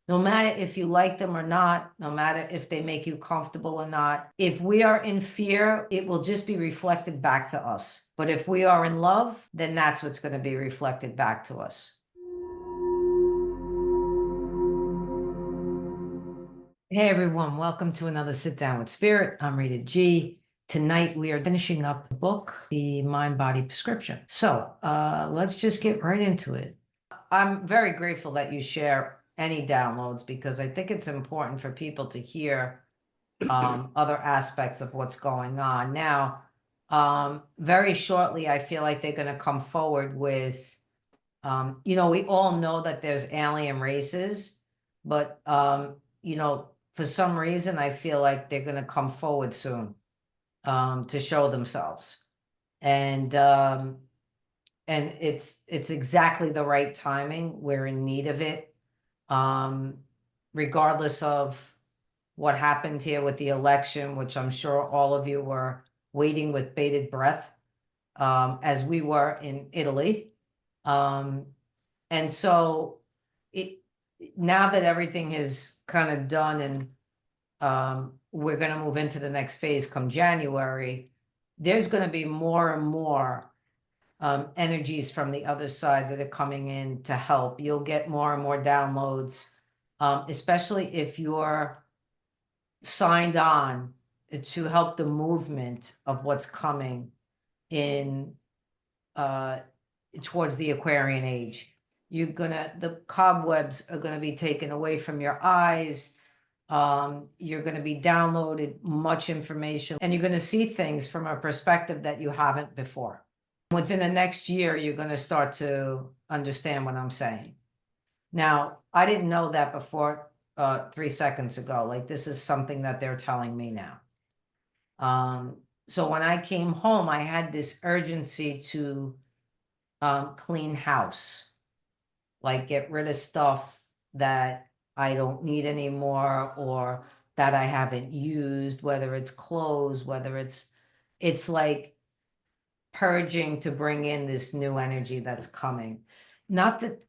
No matter if you like them or not, no matter if they make you comfortable or not. If we are in fear, it will just be reflected back to us. But if we are in love, then that's what's going to be reflected back to us. Hey everyone, welcome to another Sit Down with Spirit. I'm Rita G. Tonight we are finishing up the book, The Mind-Body Prescription. So let's just get right into it. I'm very grateful that you share any downloads because I think it's important for people to hear other aspects of what's going on. Now, very shortly, I feel like they're going to come forward with, we all know that there's alien races, but, for some reason, I feel like they're going to come forward soon to show themselves. And it's exactly the right timing. We're in need of it. Regardless of what happened here with the election, which I'm sure all of you were waiting with bated breath, as we were in Italy. And so now that everything is kind of done and we're going to move into the next phase come January, there's going to be more and more energies from the other side that are coming in to help. You'll get more and more downloads, especially if you're signed on to help the movement of what's coming in towards the Aquarian age. The cobwebs are gonna be taken away from your eyes. You're gonna be downloaded much information, and you're gonna see things from a perspective that you haven't before. Within the next year, you're gonna start to understand what I'm saying. Now, I didn't know that before 3 seconds ago. Like, this is something that they're telling me now. So when I came home, I had this urgency to clean house, like get rid of stuff that I don't need anymore or that I haven't used, whether it's clothes, whether it's like purging to bring in this new energy that's coming. Not that,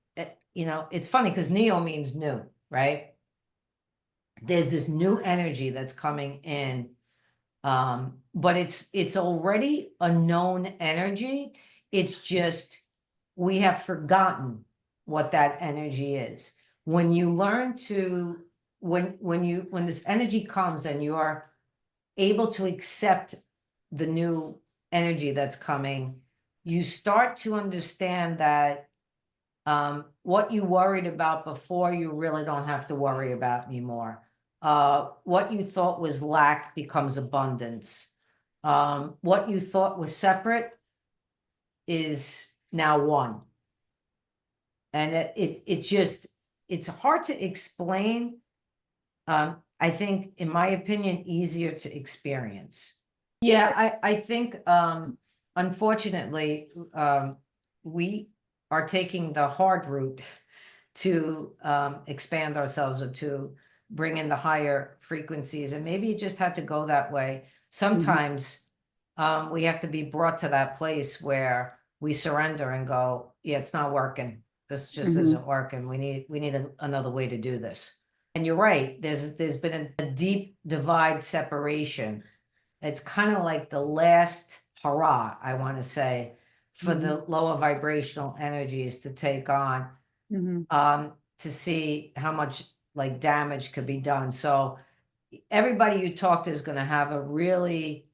it's funny because neo means new, right? There's this new energy that's coming in. But it's already a known energy. It's just we have forgotten what that energy is. When you learn to when this energy comes and you are able to accept the new energy that's coming, you start to understand that what you worried about before, you really don't have to worry about anymore. What you thought was lack becomes abundance. What you thought was separate is now one. And it's hard to explain. I think, in my opinion, easier to experience. Yeah, I think, unfortunately, we are taking the hard route to expand ourselves or to bring in the higher frequencies. And maybe you just had to go that way. Sometimes we have to be brought to that place where we surrender and go, yeah, it's not working. This just isn't working. We need another way to do this. And you're right. There's been a deep divide separation. It's kind of like the last hurrah, I want to say, for the lower vibrational energies to take on, to see how much like damage could be done. So everybody you talk to is going to have a really,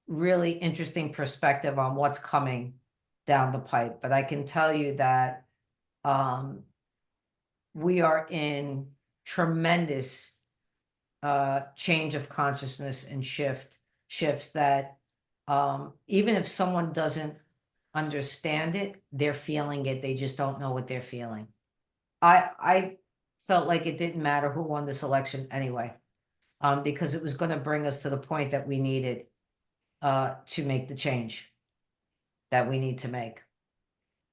really interesting perspective on what's coming down the pipe. But I can tell you that we are in tremendous change of consciousness and shifts that even if someone doesn't understand it, they're feeling it. They just don't know what they're feeling. I felt like it didn't matter who won this election anyway, because it was going to bring us to the point that we needed to make the change that we need to make.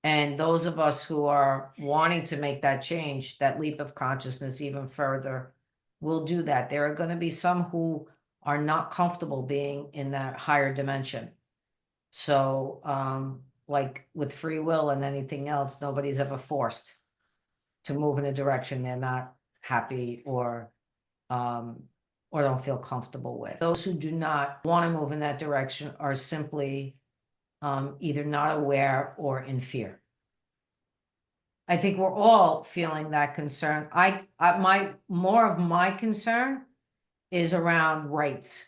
And those of us who are wanting to make that change, that leap of consciousness even further, will do that. There are going to be some who are not comfortable being in that higher dimension. So, like with free will and anything else, nobody's ever forced to move in a direction they're not happy or don't feel comfortable with. Those who do not want to move in that direction are simply either not aware or in fear. I think we're all feeling that concern. More of my concern is around rights.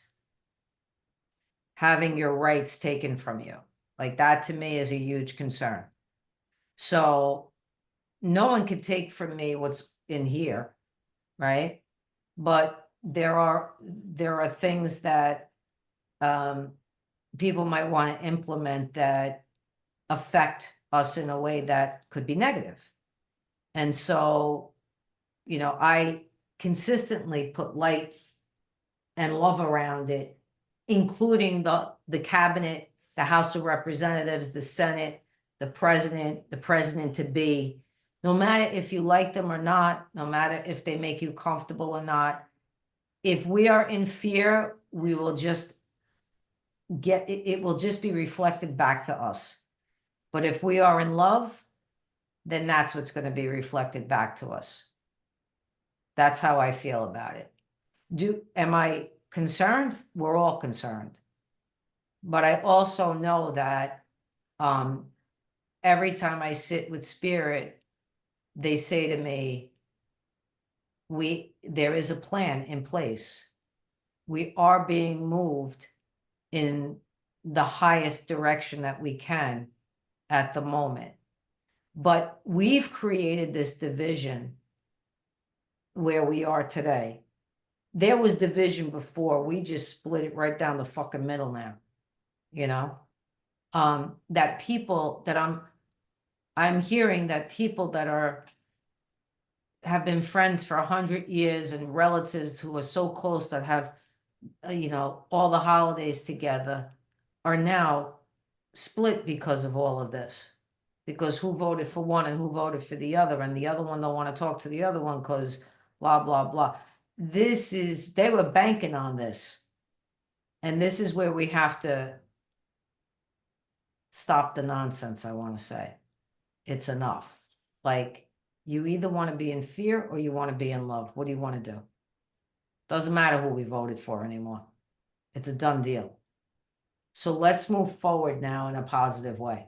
Having your rights taken from you. Like that to me is a huge concern. So no one can take from me what's in here, right? But there are things that people might want to implement that affect us in a way that could be negative. And so, you know, I consistently put light and love around it, including the cabinet, the House of Representatives, the Senate, the president to be, no matter if you like them or not, no matter if they make you comfortable or not. If we are in fear, we will just it will just be reflected back to us. But if we are in love, then that's what's going to be reflected back to us. That's how I feel about it. Am I concerned? We're all concerned. But I also know that every time I sit with spirit, they say to me, there is a plan in place. We are being moved in the highest direction that we can at the moment. But we've created this division where we are today. There was division before. We just split it right down the fucking middle now. You know, that people that I'm hearing that people that have been friends for 100 years and relatives who are so close that have, you know, all the holidays together are now split because of all of this. Because who voted for one and who voted for the other, and the other one don't want to talk to the other one because blah, blah, blah. They were banking on this. And this is where we have to stop the nonsense, I want to say. It's enough. Like, you either want to be in fear or you want to be in love. What do you want to do? Doesn't matter who we voted for anymore. It's a done deal. So let's move forward now in a positive way.